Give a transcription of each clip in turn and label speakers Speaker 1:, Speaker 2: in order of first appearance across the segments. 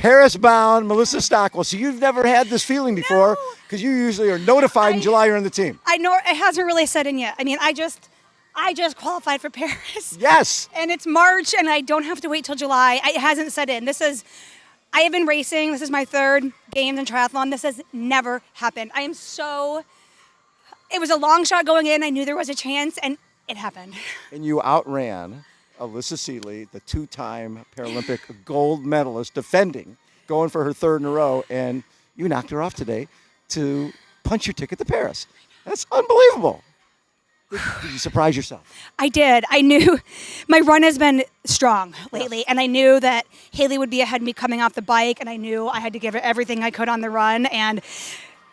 Speaker 1: Paris-bound Melissa Stockwell. So you've never had this feeling before because you usually are notified in July you're on the team.
Speaker 2: I know it hasn't really set in yet. I mean, I just qualified for Paris.
Speaker 1: Yes.
Speaker 2: And it's March, and I don't have to wait till July. It hasn't set in. I have been racing. This is my third games in triathlon. This has never happened. It was a long shot going in. I knew there was a chance, and it happened.
Speaker 1: And you outran Alyssa Seeley, the two-time Paralympic gold medalist, defending, going for her third in a row, and you knocked her off today to punch your ticket to Paris. That's unbelievable. Did you surprise yourself?
Speaker 2: I did. I knew my run has been strong lately, and I knew that Haley would be ahead of me coming off the bike, and I knew I had to give her everything I could on the run, and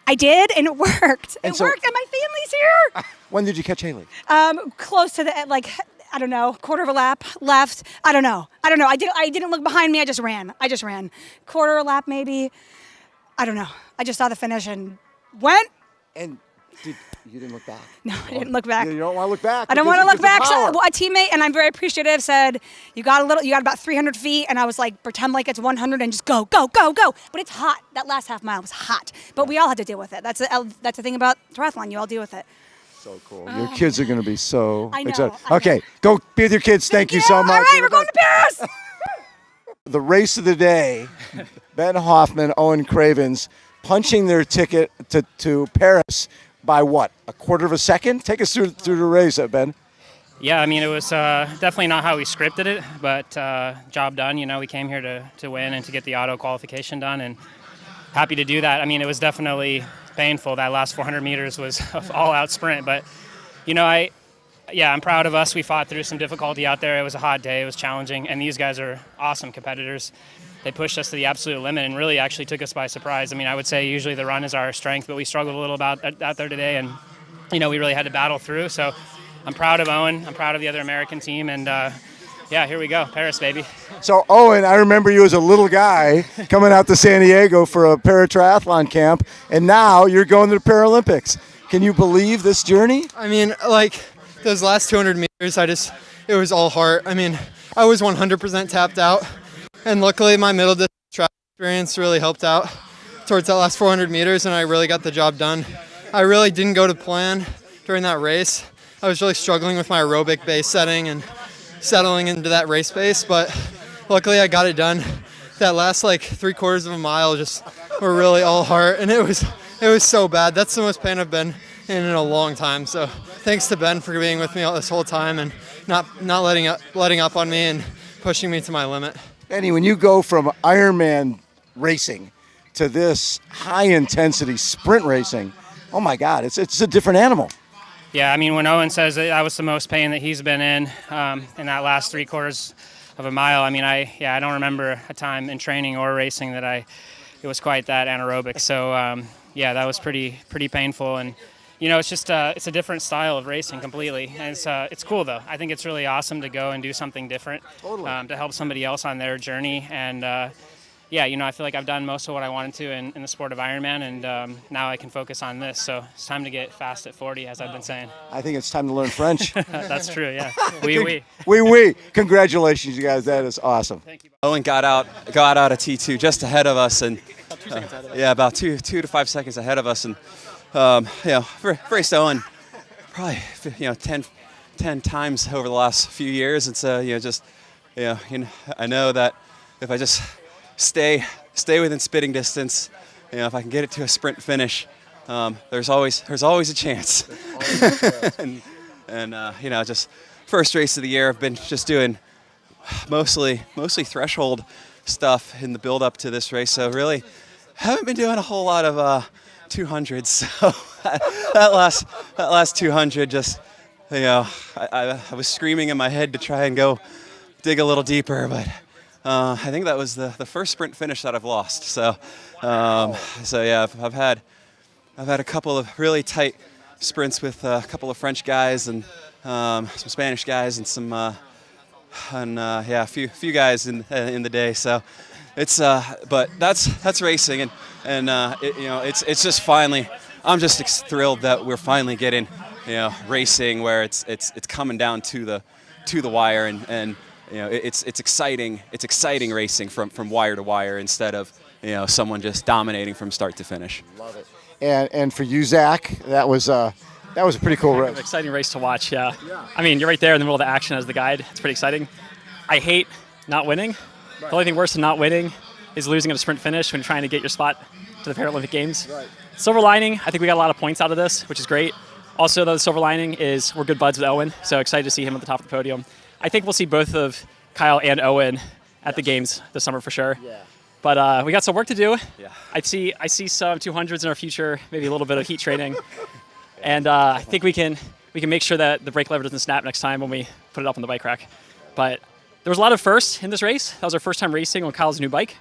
Speaker 2: I did, and it worked. It worked, and my family's here.
Speaker 1: When did you catch Haley?
Speaker 2: Close to the, I don't know, quarter of a lap left. I don't know. I didn't look behind me. I just ran. Quarter of a lap maybe. I don't know. I just saw the finish and went.
Speaker 1: And you didn't look back?
Speaker 2: No, I didn't look back.
Speaker 1: You don't want to look back.
Speaker 2: I don't want to look back. So a teammate, and I'm very appreciative, said, you got about 300 feet. And I was like, pretend like it's 100 and just go, go, go, go. But it's hot. That last half mile was hot. But we all had to deal with it. That's the thing about triathlon. You all deal with it.
Speaker 1: So cool. Your kids are going to be so excited.
Speaker 2: I
Speaker 1: okay,
Speaker 2: know.
Speaker 1: go be with your kids. Thank you so much.
Speaker 2: All right, we're going to Paris.
Speaker 1: The race of the day, Ben Hoffman, Owen Cravens, punching their ticket to Paris by what? A quarter of a second? Take us through the race, Ben.
Speaker 3: Yeah, I mean, it was definitely not how we scripted it, but job done. You know, we came here to win and to get the auto qualification done, and happy to do that. I mean, it was definitely painful. That last 400 meters was an all-out sprint, but, you know, I'm proud of us. We fought through some difficulty out there. It was a hot day. It was challenging, and these guys are awesome competitors. They pushed us to the absolute limit and really actually took us by surprise. I mean, I would say usually the run is our strength, but we struggled a little out there today, and, you know, we really had to battle through. So I'm proud of Owen. I'm proud of the other American team, and yeah, here we go. Paris, baby.
Speaker 1: So, Owen, I remember you as a little guy coming out to San Diego for a paratriathlon camp, and now you're going to the Paralympics. Can you believe this journey?
Speaker 4: I mean, like, those last 200 meters, it was all heart. I mean, I was 100% tapped out, and luckily my middle distance track experience really helped out towards that last 400 meters, and I really got the job done. I really didn't go to plan during that race. I was really struggling with my aerobic base setting and settling into that race pace, but luckily I got it done. That last like 3/4 of a mile just were really all heart, and it was so bad. That's the most pain I've been in a long time. So thanks to Ben for being with me all this whole time and not letting up on me and pushing me to my limit.
Speaker 1: Benny, when you go from Ironman racing to this high intensity sprint racing, oh my God, it's a different animal.
Speaker 3: Yeah, I mean, when Owen says that was the most pain that he's been in that last 3/4 of a mile, I mean, I don't remember a time in training or racing that it was quite that anaerobic. So yeah, that was pretty painful, and you know, it's just it's a different style of racing completely, and it's cool though. I think it's really awesome to go and do something different, to help somebody else on their journey, and yeah, you know, I feel like I've done most of what I wanted to in the sport of Ironman, and now I can focus on this. So it's time to get fast at 40, as I've been saying.
Speaker 1: I think it's time to learn French.
Speaker 3: That's true, yeah. Oui.
Speaker 1: Oui. Congratulations, you guys. That is awesome.
Speaker 5: Thank you. Owen got out of T2 just ahead of us, and yeah, about 2 to 5 seconds ahead of us, and you know, raced Owen probably 10 times over the last few years, and so you know, I know that if I just stay within spitting distance, you know, if I can get it to a sprint finish, there's always a chance. and you know, just first race of the year, I've been just doing mostly threshold stuff in the build up to this race, so really haven't been doing a whole lot of 200s. So that last 200, just, you know, I was screaming in my head to try and go dig a little deeper, but I think that was the first sprint finish that I've lost. So yeah, I've had a couple of really tight sprints with a couple of French guys and some Spanish guys and some a few guys in the day. So it's but that's racing, and you know, it's just finally, I'm just thrilled that we're finally getting, you know, racing where it's coming down to the wire, and it's exciting. It's exciting racing from wire to wire instead of someone just dominating from start to finish.
Speaker 1: Love it. And for you, Zack, that was a pretty cool race.
Speaker 6: Exciting race to watch. Yeah. I mean, you're right there in the middle of the action as the guide. It's pretty exciting. I hate not winning. Right. The only thing worse than not winning is losing at a sprint finish when you're trying to get your spot to the Paralympic Games.
Speaker 1: Right.
Speaker 6: Silver lining, I think we got a lot of points out of this, which is great. Also, the silver lining is we're good buds with Owen, so excited to see him at the top of the podium. I think we'll see both of Kyle and Owen at the Games this summer for sure.
Speaker 1: Yeah.
Speaker 6: But we got some work to do.
Speaker 5: Yeah.
Speaker 6: I see some 200s in our future, maybe a little bit of heat training. And I think we can make sure that the brake lever doesn't snap next time when we put it up on the bike rack. But there was a lot of firsts in this race. That was our first time racing on Kyle's new bike.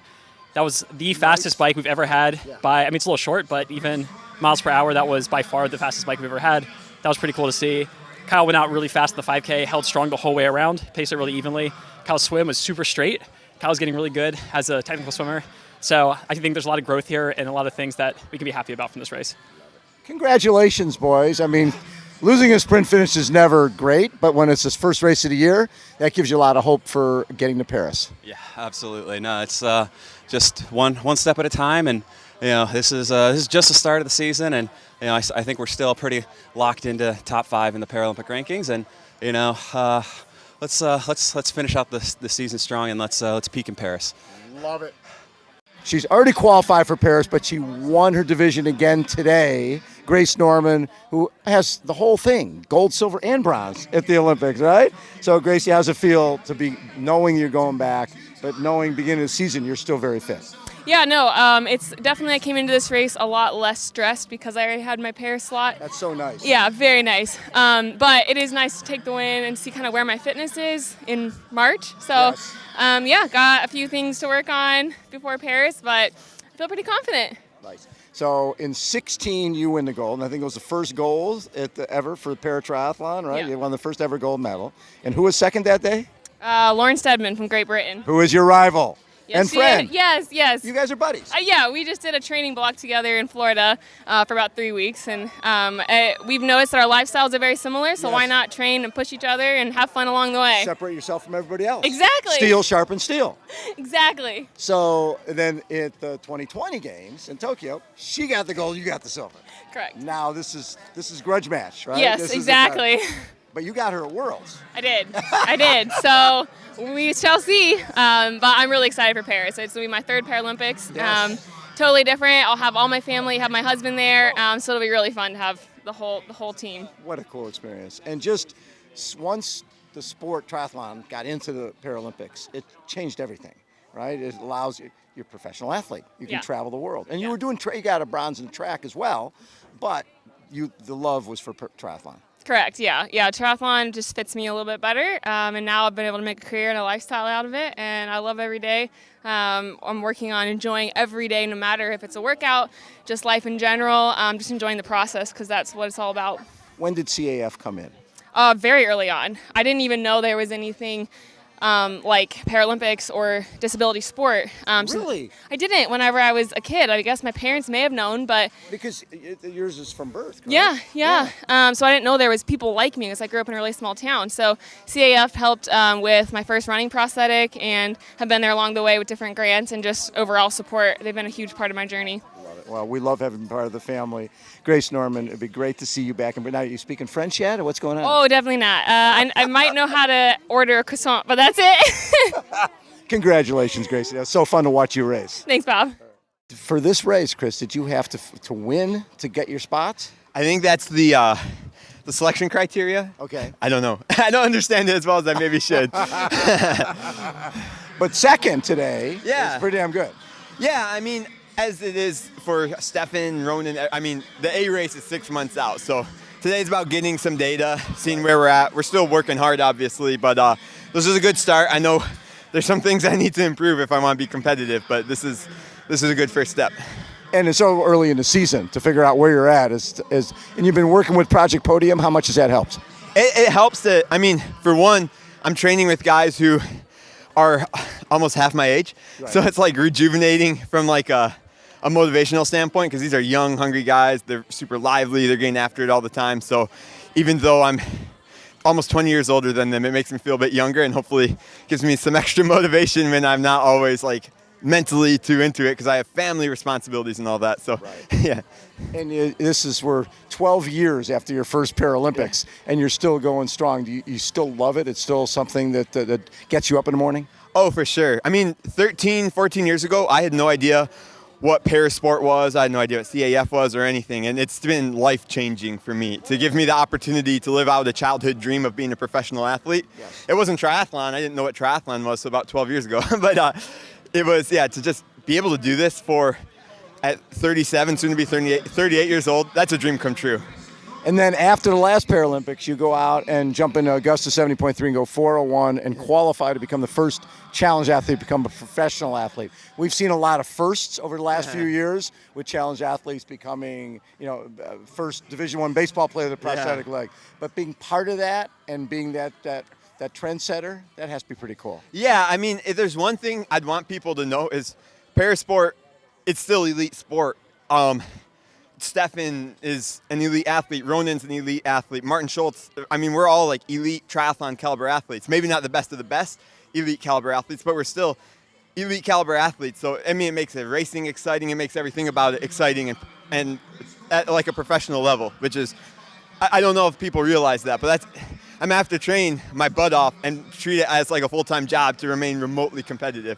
Speaker 6: That was the fastest bike we've ever had by, it's a little short, but even miles per hour, that was by far the fastest bike we've ever had. That was pretty cool to see. Kyle went out really fast in the 5K, held strong the whole way around, paced it really evenly. Kyle's swim was super straight. Kyle's getting really good as a technical swimmer. So I think there's a lot of growth here and a lot of things that we can be happy about from this race.
Speaker 1: Congratulations, boys. I mean, losing a sprint finish is never great, but when it's his first race of the year, that gives you a lot of hope for getting to Paris.
Speaker 5: Yeah, absolutely. No, it's just one step at a time, and this is just the start of the season, and I think we're still pretty locked into top 5 in the Paralympic rankings, and let's finish out the season strong, and let's peak in Paris.
Speaker 1: Love it. She's already qualified for Paris, but she won her division again today. Grace Norman, who has the whole thing, gold, silver, and bronze at the Olympics, right? So, Gracie, how's it feel to be knowing you're going back, but knowing beginning of the season you're still very fit?
Speaker 7: Yeah, no, it's definitely I came into this race a lot less stressed because I already had my Paris slot.
Speaker 1: That's so nice.
Speaker 7: Yeah, very nice. But it is nice to take the win and see kind of where my fitness is in March. So,
Speaker 1: yes.
Speaker 7: Got a few things to work on before Paris, but I feel pretty confident.
Speaker 1: Nice. So in 16, you win the gold, and I think it was the first gold ever for the paratriathlon, right?
Speaker 7: Yeah.
Speaker 1: You won the first ever gold medal. And who was second that day?
Speaker 7: Lauren Steadman from Great Britain.
Speaker 1: Who is your rival?
Speaker 7: Yes,
Speaker 1: and friend.
Speaker 7: Yes.
Speaker 1: You guys are buddies.
Speaker 7: Yeah, we just did a training block together in Florida for about 3 weeks, and we've noticed that our lifestyles are very similar, so why not train and push each other and have fun along the way?
Speaker 1: Separate yourself from everybody else.
Speaker 7: Exactly.
Speaker 1: Steel sharpens steel.
Speaker 7: Exactly.
Speaker 1: So then at the 2020 games in Tokyo, she got the gold, you got the silver.
Speaker 7: Correct.
Speaker 1: Now this is grudge match, right?
Speaker 7: Yes,
Speaker 1: This is
Speaker 7: exactly.
Speaker 1: but you got her at Worlds.
Speaker 7: I did. So we shall see. But I'm really excited for Paris. It's going to be my 3rd Paralympics.
Speaker 1: Yes.
Speaker 7: Totally different. I'll have all my family, have my husband there. So it'll be really fun to have the whole team.
Speaker 1: What a cool experience. And just once the sport triathlon got into the Paralympics, it changed everything, right? It allows you, you're a professional athlete. You can travel the world. And you were doing, you got a bronze in track as well, but the love was for triathlon.
Speaker 7: Correct, yeah. Triathlon just fits me a little bit better, and now I've been able to make a career and a lifestyle out of it, and I love every day. I'm working on enjoying every day, no matter if it's a workout, just life in general, just enjoying the process, because that's what it's all about.
Speaker 1: When did CAF come in?
Speaker 7: Very early on. I didn't even know there was anything like Paralympics or disability sport.
Speaker 1: Really?
Speaker 7: So I didn't whenever I was a kid. I guess my parents may have known, but...
Speaker 1: Because yours is from birth, correct?
Speaker 7: Yeah. So I didn't know there was people like me because I grew up in a really small town. So CAF helped with my first running prosthetic and have been there along the way with different grants and just overall support. They've been a huge part of my journey.
Speaker 1: Love it. Well, we love having part of the family. Grace Norman, it'd be great to see you back. But now, are you speaking French yet, or what's going on?
Speaker 7: Oh, definitely not. I might know how to order a croissant, but that's it.
Speaker 1: Congratulations, Gracie. That's so fun to watch you race.
Speaker 7: Thanks, Bob.
Speaker 1: For this race, Chris, did you have to win to get your spots?
Speaker 8: I think that's the selection criteria.
Speaker 1: Okay.
Speaker 8: I don't know. I don't understand it as well as I maybe should.
Speaker 1: But second today
Speaker 8: Yeah.
Speaker 1: is pretty damn good.
Speaker 8: Yeah, I mean, as it is for Stefan, Ronan, I mean, the A race is 6 months out. So today's about getting some data, seeing where we're at. We're still working hard, obviously, but this is a good start. I know there's some things I need to improve if I want to be competitive, but this is a good first step.
Speaker 1: And it's so early in the season to figure out where you're at. And you've been working with Project Podium. How much has that helped?
Speaker 8: It helps to, I mean, for one, I'm training with guys who are almost half my age.
Speaker 1: Right.
Speaker 8: So it's like rejuvenating from like a motivational standpoint, because these are young, hungry guys. They're super lively. They're getting after it all the time. So even though I'm almost 20 years older than them. It makes me feel a bit younger and hopefully gives me some extra motivation when I'm not always like mentally too into it because I have family responsibilities and all that. So, yeah.
Speaker 1: And we're 12 years after your first Paralympics, and you're still going strong. Do you still love it? It's still something that gets you up in the morning?
Speaker 8: Oh, for sure. I mean, 13, 14 years ago, I had no idea what parasport was. I had no idea what CAF was or anything. And it's been life-changing for me to give me the opportunity to live out a childhood dream of being a professional athlete.
Speaker 1: Yes.
Speaker 8: It wasn't triathlon. I didn't know what triathlon was about 12 years ago. But it was, to just be able to do this at 37, soon to be 38 years old, that's a dream come true.
Speaker 1: And then after the last Paralympics, you go out and jump into Augusta 70.3 and go 401 and qualify to become the first challenge athlete to become a professional athlete. We've seen a lot of firsts over the last few years with challenge athletes becoming, first Division I baseball player with a prosthetic leg. But being part of that and being that trendsetter, that has to be pretty cool.
Speaker 8: Yeah, I mean, if there's one thing I'd want people to know is parasport, it's still elite sport. Stefan is an elite athlete. Ronan's an elite athlete. Martin Schultz, I mean, we're all like elite triathlon caliber athletes. Maybe not the best of the best elite caliber athletes, but we're still elite caliber athletes. So, I mean, it makes the racing exciting. It makes everything about it exciting and at like a professional level, which is, I don't know if people realize that, but I'm gonna have to train my butt off and treat it as like a full-time job to remain remotely competitive.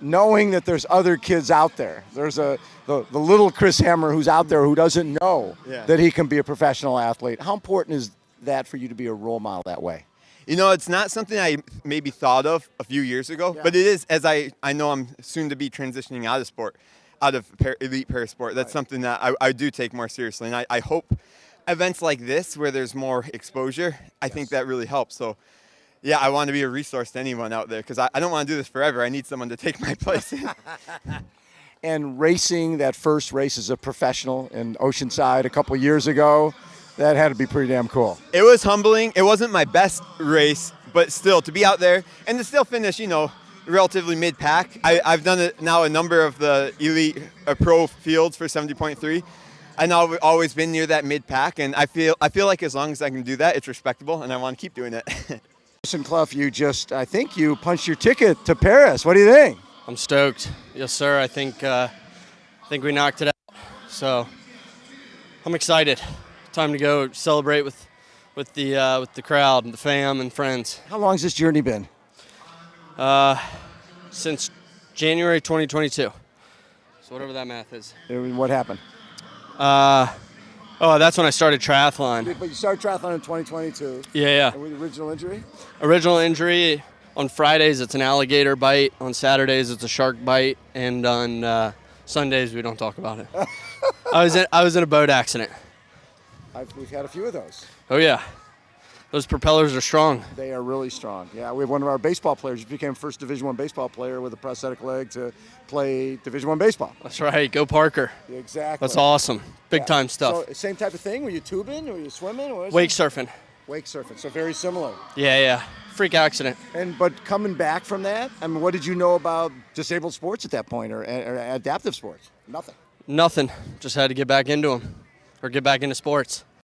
Speaker 1: Knowing that there's other kids out there. There's the little Chris Hammer who's out there who doesn't know that he can be a professional athlete. How important is that for you to be a role model that way?
Speaker 8: It's not something I maybe thought of a few years ago, but it is, as I know I'm soon to be transitioning out of elite parasport. That's something that I do take more seriously. And I hope events like this where there's more exposure, I think that really helps. So, yeah, I want to be a resource to anyone out there because I don't want to do this forever. I need someone to take my place.
Speaker 1: And racing that first race as a professional in Oceanside a couple years ago, that had to be pretty damn cool.
Speaker 8: It was humbling. It wasn't my best race, but still to be out there and to still finish, relatively mid-pack. I've done it now a number of the elite pro fields for 70.3. And I've always been near that mid-pack, and I feel like as long as I can do that, it's respectable, and I want to keep doing it.
Speaker 1: Carson Clough, I think you punched your ticket to Paris. What do you think?
Speaker 9: I'm stoked. Yes, sir. I think we knocked it out. So I'm excited. Time to go celebrate with the crowd and the fam and friends.
Speaker 1: How long has this journey been?
Speaker 9: Since January 2022. So whatever that math is.
Speaker 1: What happened?
Speaker 9: That's when I started triathlon.
Speaker 1: But you started triathlon in 2022.
Speaker 9: Yeah.
Speaker 1: And with the original injury?
Speaker 9: Original injury, on Fridays it's an alligator bite, on Saturdays it's a shark bite, and on Sundays we don't talk about it. I was in a boat accident.
Speaker 1: We've had a few of those.
Speaker 9: Oh yeah. Those propellers are strong.
Speaker 1: They are really strong. Yeah, we have one of our baseball players who became first Division I baseball player with a prosthetic leg to play Division I baseball.
Speaker 9: That's right. Go Parker.
Speaker 1: Exactly.
Speaker 9: That's awesome. Big time stuff.
Speaker 1: So same type of thing? Were you tubing? Were you swimming?
Speaker 9: Wake surfing.
Speaker 1: Wake surfing. So very similar.
Speaker 9: Yeah. Freak accident.
Speaker 1: But coming back from that, I mean, what did you know about disabled sports at that point or adaptive sports? Nothing.
Speaker 9: Nothing. Just had to get back into them or get back into sports.